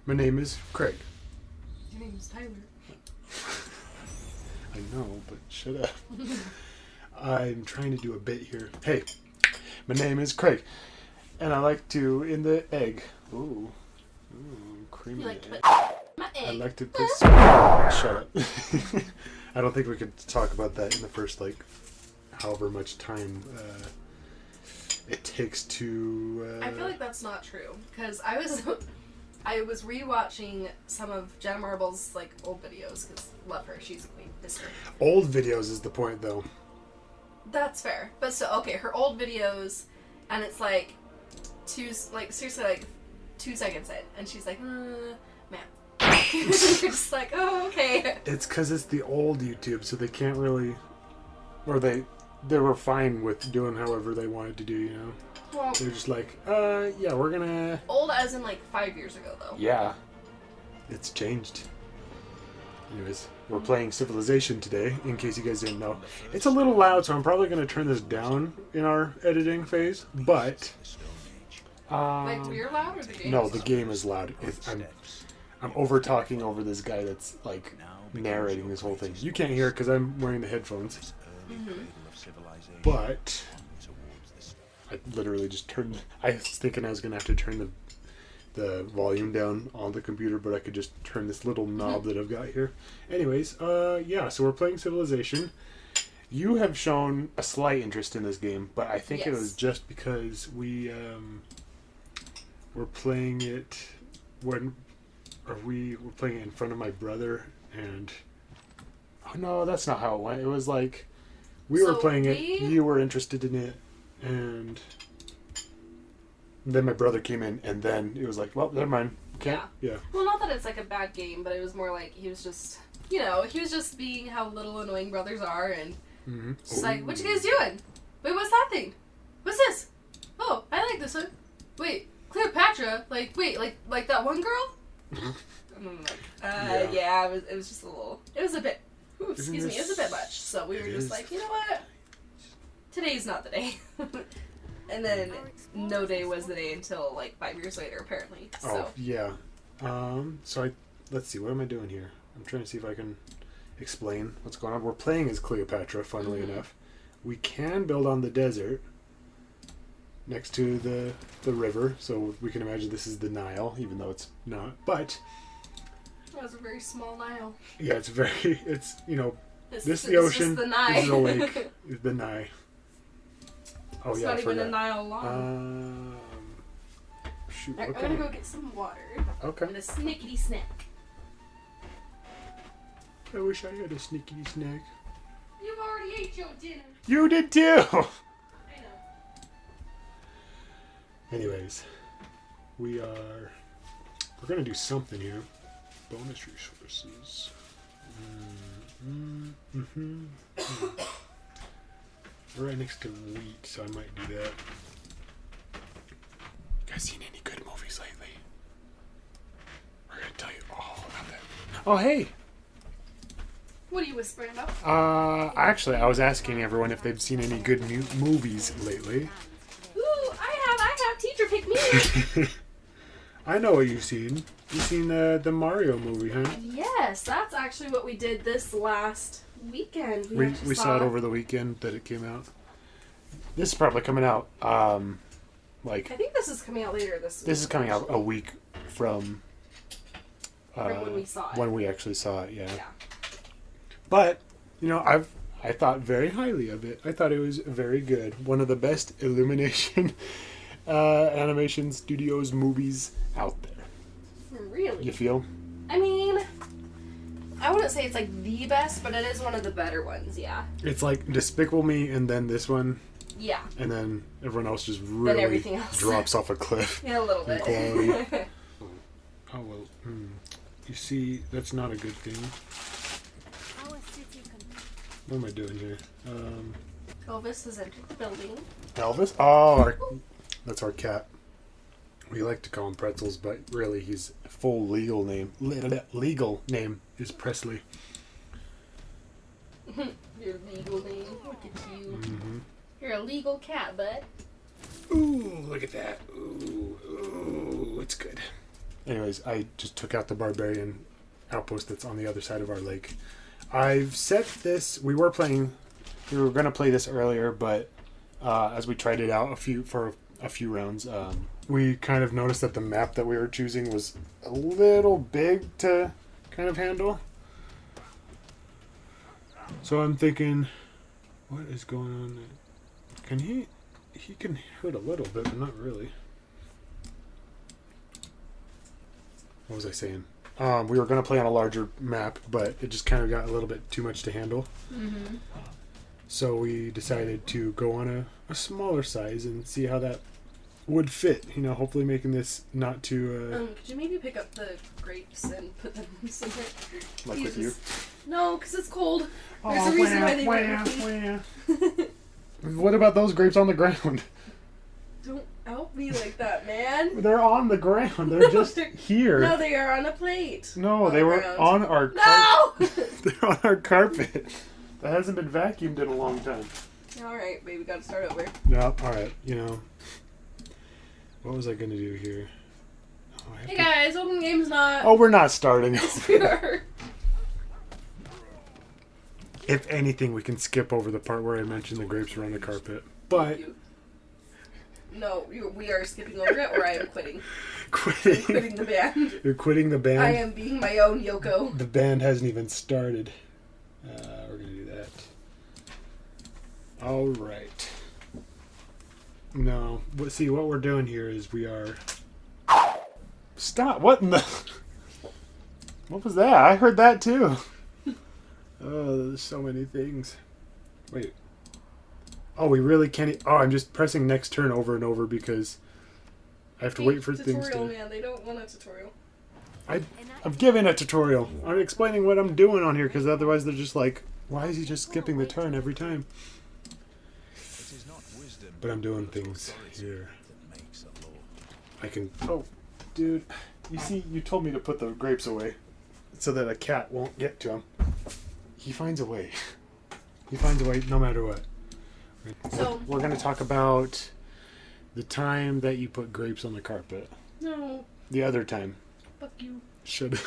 My name is Craig. Your name is Tyler. I know, but shut up. I'm trying to do a bit here. Hey, my name is Craig, and I like to in the egg. Ooh, cream in the egg. My egg. I like to put. Shut up. I don't think we could talk about that in the first however much time it takes to. I feel like that's not true because I was rewatching some of Jenna Marble's old videos because love her, she's a queen. Sister. Old videos is the point, though. That's fair, but still, okay. Her old videos, and it's seriously 2 seconds in, and she's like, man. You're just like, oh, okay. It's because it's the old YouTube, so they can't really, or they were fine with doing however they wanted to do, you know. Well, they're just like, yeah, we're gonna. Old as in 5 years ago, though. Yeah, it's changed. Anyways, we're playing Civilization today, in case you guys didn't know. It's a little loud, so I'm probably going to turn this down in our editing phase, but... we're loud or the game? No, the game is loud. I'm over-talking over this guy that's, narrating this whole thing. You can't hear it because I'm wearing the headphones. Mm-hmm. But... I literally just turned... I was thinking I was going to have to turn the volume down on the computer, but I could just turn this little knob that I've got here. Anyways, yeah, so we're playing Civilization. You have shown a slight interest in this game, but I think it was just because we were playing it we were playing it in front of my brother, and oh no, that's not how it went. It was we were playing it, you were interested in it, and then my brother came in, and then it was well, never mind. Okay. Yeah. Well, not that it's a bad game, but it was more he was just, he was just being how little annoying brothers are, and just what you guys doing? Wait, what's that thing? What's this? Oh, I like this one. Wait, Cleopatra? Wait, like that one girl? Yeah, it was just a little, it was a bit, ooh, excuse me, it was a bit much, so we were just you know what? Today's not the day. And then no day was the day until 5 years later, apparently. So. Oh, yeah. So let's see, what am I doing here? I'm trying to see if I can explain what's going on. We're playing as Cleopatra, funnily enough. We can build on the desert next to the river, so we can imagine this is the Nile, even though it's not. But that was a very small Nile. Yeah, it's the ocean. Just the Nile. This is a lake. It's the Nile. Oh, it's not even a Nile long. Shoot, I'm gonna go get some water. Okay. And a snickety snack. I wish I had a snickety snack. You already ate your dinner. You did too! I know. Anyways, we're gonna do something here. Bonus resources. We're right next to wheat, so I might do that. You guys seen any good movies lately? We're gonna tell you all about that. Oh, hey! What are you whispering about? Actually, I was asking everyone if they've seen any good movies lately. Ooh, I have. Teacher, pick me. I know what you've seen. You've seen the Mario movie, huh? Yes, that's actually what we did this last weekend. We saw it over the weekend that it came out. This is probably coming out, I think this is coming out later this week. This is coming out a week from when we saw it. When we actually saw it, yeah. But, I thought very highly of it. I thought it was very good. One of the best Illumination animation studios movies out there. Really? You feel? I mean, I wouldn't say it's the best, but it is one of the better ones, yeah. It's Despicable Me and then this one. Yeah. And then everyone else just really drops off a cliff. Yeah, a little bit. Quality. Oh, well, you see, that's not a good thing. What am I doing here? Elvis has entered the building. Elvis? Oh, that's our cat. We like to call him Pretzels, but really his full legal name is Presley. Your legal name. Look at you. Mm-hmm. You're a legal cat, bud. Ooh, look at that. Ooh, it's good. anyways, I just took out the barbarian outpost that's on the other side of our lake. I've set this. We were going to play this earlier, but as we tried it out for a few rounds, we kind of noticed that the map that we were choosing was a little big to kind of handle. So I'm thinking, what is going on there? Can he can hurt a little bit, but not really. What was I saying? We were going to play on a larger map, but it just kind of got a little bit too much to handle. Mm-hmm. So we decided to go on a smaller size and see how that would fit. You know, hopefully making this not too... could you maybe pick up the grapes and put them somewhere? like with you? No, because it's cold. There's a reason why they weren't. What about those grapes on the ground? Don't out me like that, man. They're on the ground. They're just here. No, they are on a plate. No, they were ground. on our carpet. No! They're on our carpet. That hasn't been vacuumed in a long time. Alright, baby, gotta start over. No, alright, you know. What was I gonna do here? Hey guys, open game's not... Oh, we're not starting. Yes, we are. If anything, we can skip over the part where I mentioned the grapes were on the carpet. But... No, we are skipping over it, or I am quitting. Quitting? I'm quitting the band. You're quitting the band? I am being my own Yoko. The band hasn't even started. We're going to do that. Alright. No. But see, what we're doing here is we are... Stop! What in the... What was that? I heard that too. Oh, there's so many things. Wait. Oh, we really can't... Oh, I'm just pressing next turn over and over because I have to wait for things to... Tutorial, man. They don't want a tutorial. I'm giving a tutorial. I'm explaining what I'm doing on here because otherwise they're just like, why is he just skipping the turn every time? But I'm doing things here. I can... Oh, dude. You see, you told me to put the grapes away so that a cat won't get to them. He finds a way. He finds a way no matter what. So we're going to talk about the time that you put grapes on the carpet. No. The other time. Fuck you. Should.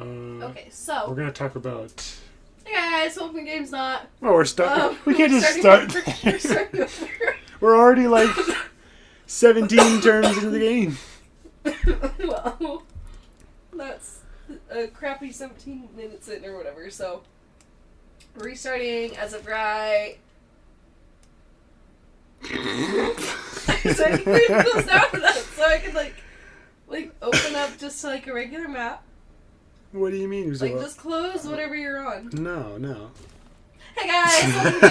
Okay, so we're going to talk about... Hey guys, open game's not... Well, we're starting... we can't just start... We're starting over. We're already like 17 turns into the game. Well, that's a crappy 17 minutes in or whatever, so... Restarting as of right. So I can close down to that so I can like open up just like a regular map. What do you mean? Like just close whatever you're on. No. Hey guys, welcome to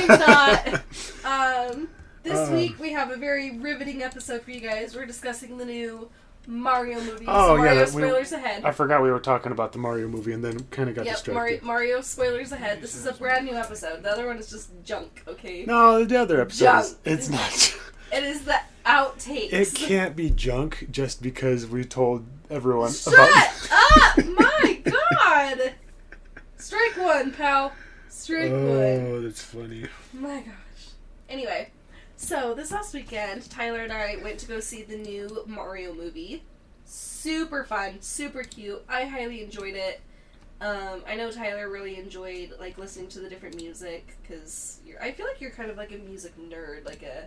GameStop. This week we have a very riveting episode for you guys. We're discussing the new Mario movie. Oh, Mario yeah, spoilers ahead. I forgot we were talking about the Mario movie and then kind of got distracted. Mario spoilers ahead. This is a brand new episode. The other one is just junk, okay? No, the other episode junk. It's not. It is the outtakes. It can't be junk just because we told everyone Shut about... up! My God! Strike one, pal. Strike one. Oh, that's funny. My gosh. Anyway. So, this last weekend, Tyler and I went to go see the new Mario movie. Super fun, super cute. I highly enjoyed it. I know Tyler really enjoyed, like, listening to the different music, because I feel like you're kind of like a music nerd, like a...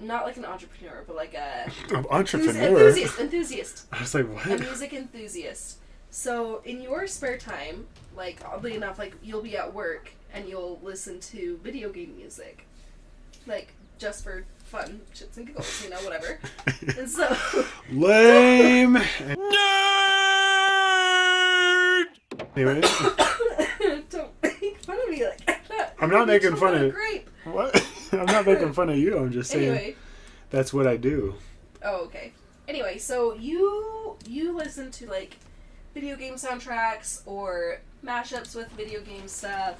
Not like an entrepreneur, but like a... Entrepreneur? Enthusiast. I was like, what? A music enthusiast. So, in your spare time, like, oddly enough, like, you'll be at work, and you'll listen to video game music. Like, just for fun, shits and giggles, you know, whatever. And so... Lame! Nerd! Anyway. Don't make fun of me like that. I'm not making fun of... Grape. What? I'm not making fun of you, I'm just saying anyway. That's what I do. Oh, okay. Anyway, so you listen to, like, video game soundtracks or mashups with video game stuff.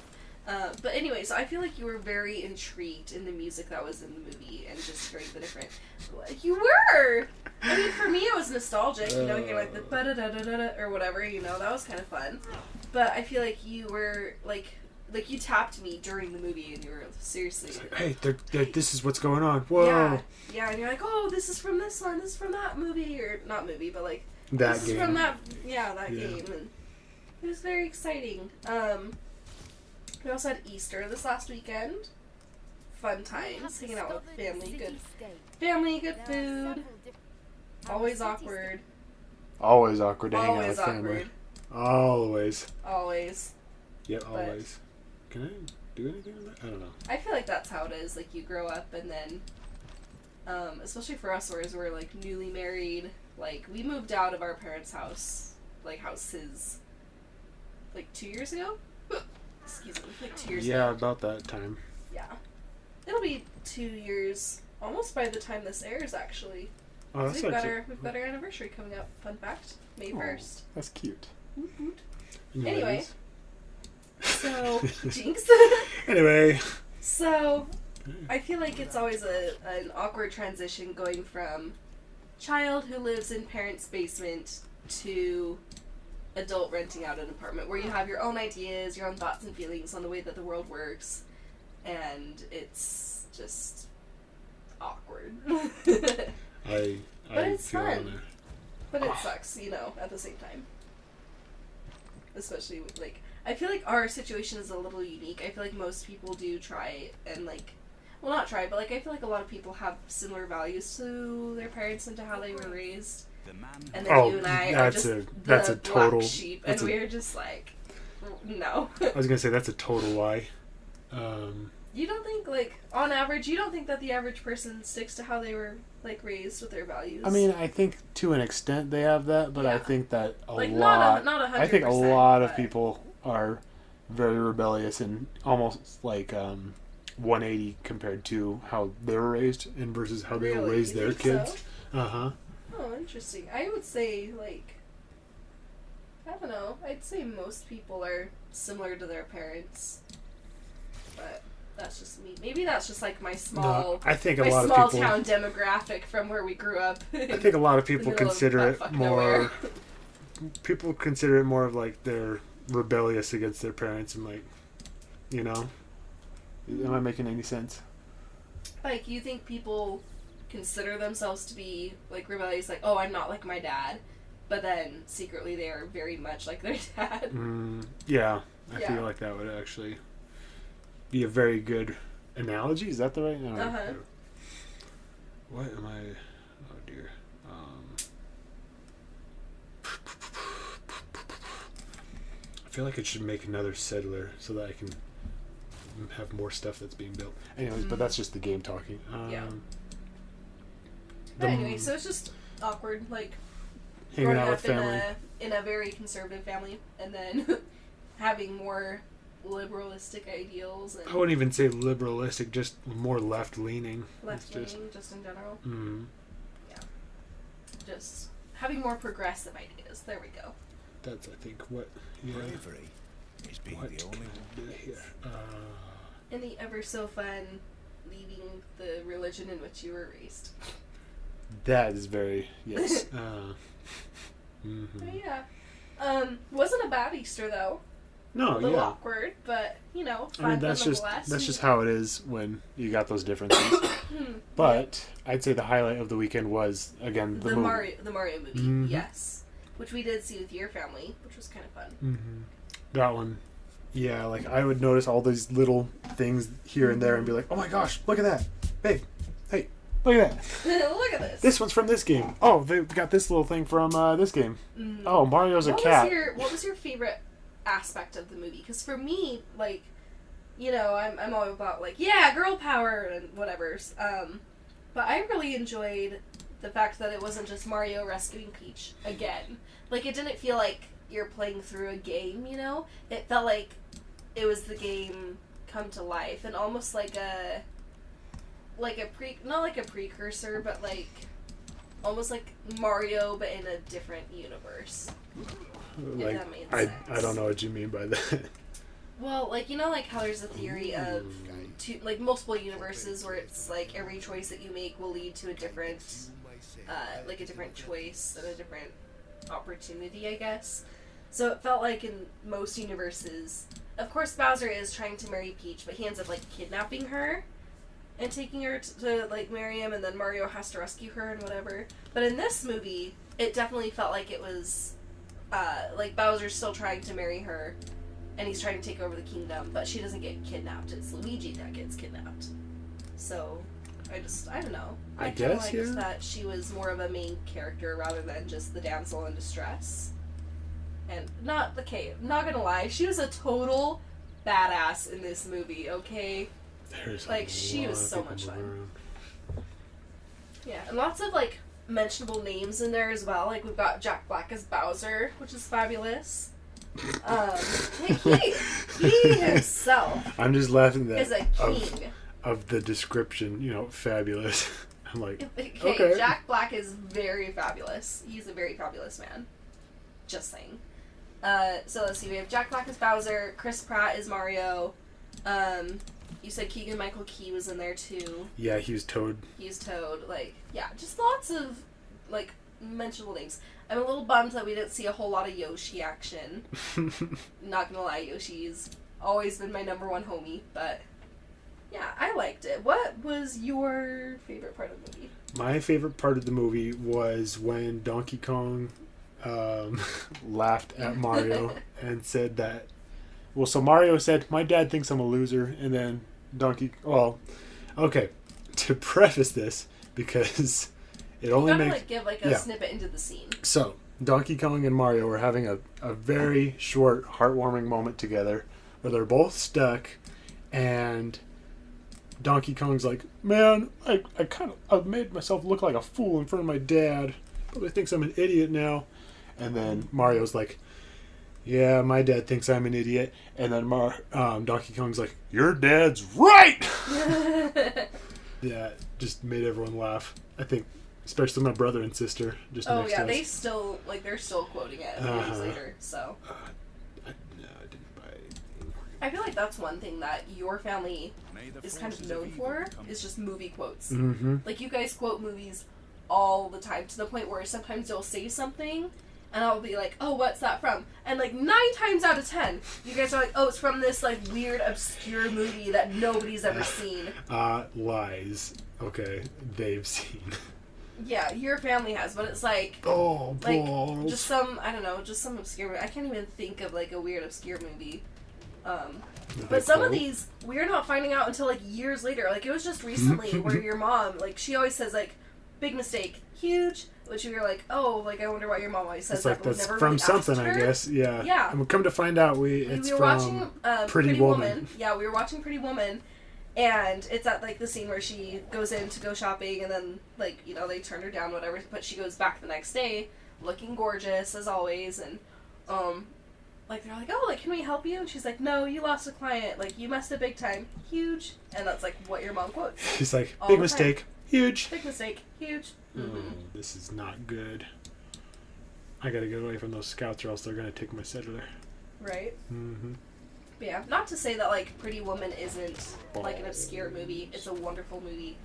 But anyway, so I feel like you were very intrigued in the music that was in the movie and just hearing the different... You were! I mean, for me it was nostalgic, you know, hearing like the ba-da-da-da-da-da or whatever, you know, that was kind of fun. But I feel like you were, like, like, you tapped me during the movie, and you were seriously... It's like, hey, this is what's going on. Whoa! Yeah, and you're like, oh, this is from this one, this is from that movie, or not movie, but, like, That this game. is from that game, and it was very exciting. We also had Easter this last weekend. Fun times, hanging out with family, good food. Always awkward. Always awkward to hang out Always with awkward. family. Always. Always. Yeah, always. Can I do anything with that? I don't know. I feel like that's how it is. Like, you grow up and then, especially for us, whereas we're, like, newly married, like, we moved out of our parents' house, like, houses, like, 2 years ago? Excuse me, like 2 years ago. Yeah, about that time. Yeah. It'll be 2 years, almost by the time this airs, actually. Oh, that's we've got our anniversary coming up. Fun fact, May 1st. That's cute. Woot woot. Anyways. Anyway. So, jinx. Anyway. So, I feel like it's always an awkward transition going from child who lives in parents' basement to adult renting out an apartment where you have your own ideas, your own thoughts and feelings on the way that the world works, and it's just awkward. But it's fun. But it sucks, you know, at the same time. Especially with, like, I feel like our situation is a little unique. I feel like most people do try and, like, well, not try, but, like, I feel like a lot of people have similar values to their parents and to how they were raised. And then you and I are just that's a total black sheep, and we're just like, no. I was gonna say that's a total lie. You don't think, like, on average, you don't think that the average person sticks to how they were, like, raised with their values? I mean, I think to an extent they have that, but I think that not 100%. I think a lot of people are very rebellious and almost like 180 compared to how they were raised and versus how they'll raise their kids. So? Uh-huh. Oh, interesting. I would say, like, I don't know. I'd say most people are similar to their parents, but that's just me. Maybe that's just like my small, I think my a lot small of people, town demographic from where we grew up. I think a lot of people consider it more. Nowhere. People consider it more of like they're rebellious against their parents and like, you know. Am I making any sense? Like, you think people consider themselves to be like rebellious, like, oh, I'm not like my dad, but then secretly they are very much like their dad. Yeah, I feel like that would actually be a very good analogy. Is that the right? No. What am I? Oh dear. I feel like I should make another settler so that I can have more stuff that's being built. Anyways, but that's just the game talking. But anyway, so it's just awkward, like hanging growing out up with family in a very conservative family, and then having more liberalistic ideals. And I wouldn't even say liberalistic, just more left-leaning. Left-leaning, just in general. Mm-hmm. Yeah. Just having more progressive ideas. There we go. That's, I think, what... Yeah. Bravery is being What the only can I do one. here? And the ever so fun leaving the religion in which you were raised. That is very... Yes. Oh, yeah. Wasn't a bad Easter, though. No, a little awkward, but, you know, fun. I mean, that's just how it is when you got those differences. But I'd say the highlight of the weekend was, again, the movie. The Mario movie, yes. Which we did see with your family, which was kind of fun. Mm-hmm. That one. Yeah, like, I would notice all these little things here and there and be like, oh my gosh, look at that. Babe, hey, look at that. Look at this. This one's from this game. Oh, they got this little thing from this game. Oh, Mario's a cat. What was your favorite aspect of the movie? Because for me, like, you know, I'm all about, like, yeah, girl power and whatever's. But I really enjoyed the fact that it wasn't just Mario rescuing Peach again. Like, it didn't feel like you're playing through a game, you know? It felt like it was the game come to life, and almost like not like a precursor, but like almost like Mario, but in a different universe. Like, if that made sense. I don't know what you mean by that. Well, like, you know, like how there's a theory of like multiple universes where it's like every choice that you make will lead to a different, like a different choice and a different opportunity, I guess. So it felt like in most universes, of course, Bowser is trying to marry Peach, but he ends up, like, kidnapping her and taking her to like, marry him, and then Mario has to rescue her and whatever. But in this movie, it definitely felt like it was, like, Bowser's still trying to marry her, and he's trying to take over the kingdom, but she doesn't get kidnapped. It's Luigi that gets kidnapped. So, I don't know. I guess, liked yeah. that she was more of a main character rather than just the damsel in distress. And not gonna lie, she was a total badass in this movie, okay? There's Like, she was so much fun. around. Yeah, and lots of, like, mentionable names in there as well. Like, we've got Jack Black as Bowser, which is fabulous. He himself I'm just laughing that is a king. of the description, fabulous. I'm like, Okay, okay. Jack Black is very fabulous. He's a very fabulous man. Just saying. So let's see, we have Jack Black as Bowser, Chris Pratt as Mario. You said Keegan-Michael Key was in there too. Yeah, he was Toad. He's Toad. Like, yeah, just lots of, like, mentionable names. I'm a little bummed that we didn't see a whole lot of Yoshi action. Not gonna lie, Yoshi's always been my number one homie, but yeah, I liked it. What was your favorite part of the movie? My favorite part of the movie was when Donkey Kong laughed at Mario and said that. Well, so Mario said, "My dad thinks I'm a loser," and then okay. To preface this, because it only You gotta, makes like, give, like, a snippet into the scene. so Donkey Kong and Mario were having a very short, heartwarming moment together where they're both stuck, and Donkey Kong's like, "Man, I've made myself look like a fool in front of my dad. Probably thinks I'm an idiot now." And then Mario's like, "Yeah, my dad thinks I'm an idiot." And then Donkey Kong's like, "Your dad's right!" Yeah, just made everyone laugh. I think, especially my brother and sister. Just Oh next yeah, to us. they still, like, they're still quoting it years later, so. I didn't buy anything. I feel like that's one thing that your family is kind of known for, is just movie quotes. Mm-hmm. Like, you guys quote movies all the time, to the point where sometimes you'll say something, and I'll be like, "Oh, what's that from?" And, like, 9 times out of 10, you guys are like, "Oh, it's from this, like, weird, obscure movie that nobody's ever seen." Lies. Okay, they've seen. Yeah, your family has, but it's like, Oh, like, balls. just some, I don't know, just some obscure movie. I can't even think of, like, a weird, obscure movie. But some of these, we're not finding out until, like, years later. Like, it was just recently where your mom, like, she always says, like, "Big mistake, huge," which we were like, "Oh, like, I wonder why your mom always says It's that." like, But we that's never from really something, asked I her. guess. Yeah. Yeah. And we come to find out We it's were from watching Pretty Woman. Yeah, we were watching Pretty Woman, and it's at, like, the scene where she goes in to go shopping, and then, like, they turn her down, whatever, but she goes back the next day, looking gorgeous, as always, and, like, they're like, "Oh, like, can we help you?" And she's like, "No, you lost a client, like, you messed up big time, huge," and that's, like, what your mom quotes. She's like, All "Big the mistake, huge." Big mistake, huge. Oh, this is not good. I gotta get away from those scouts or else they're gonna take my cellular. Right? Mm-hmm. But yeah, not to say that, like, Pretty Woman isn't, like, an obscure movie. It's a wonderful movie.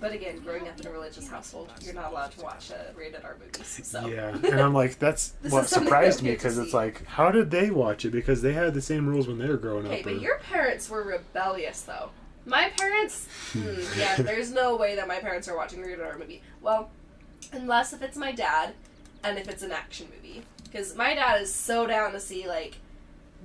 But again, growing up in a religious household, you're not allowed to watch rated R movies. So. Yeah, and I'm like, that's This what is something surprised that me, we get to because it's see. like, how did they watch it? Because they had the same rules when they were growing Okay, up. but your parents were rebellious, though. My parents, yeah, there's no way that my parents are watching a rated R movie. Well, unless if it's my dad, and if it's an action movie. Because my dad is so down to see, like,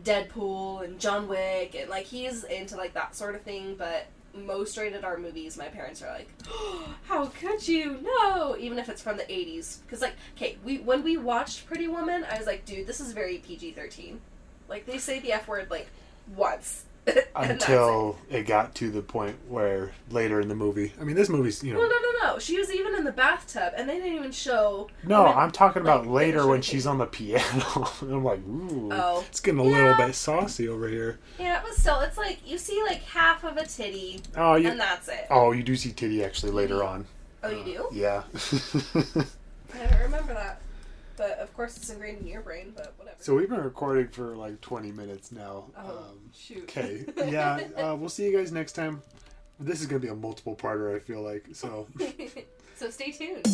Deadpool and John Wick, and, like, he's into, like, that sort of thing, but most rated R movies, my parents are like, "Oh, how could you? No!" Even if it's from the 80s. Because, like, okay, when we watched Pretty Woman, I was like, dude, this is very PG-13. Like, they say the F word, like, once. And Until it got to the point where later in the movie, I mean, this movie's, Well, no. She was even in the bathtub, and they didn't even show... No, I mean, I'm talking about like, later they when didn't show she's on the piano. And I'm like, ooh, Oh. it's getting a little bit saucy over here. Yeah, but still, it's like, you see, like, half of a titty, Oh, and that's it. you do see titty actually later on. Oh, you do? Yeah. I don't remember that. But, of course, it's ingrained in your brain, but whatever. So we've been recording for like 20 minutes now. Oh, shoot. Okay. Yeah, we'll see you guys next time. This is going to be a multiple parter, I feel like. So So stay tuned.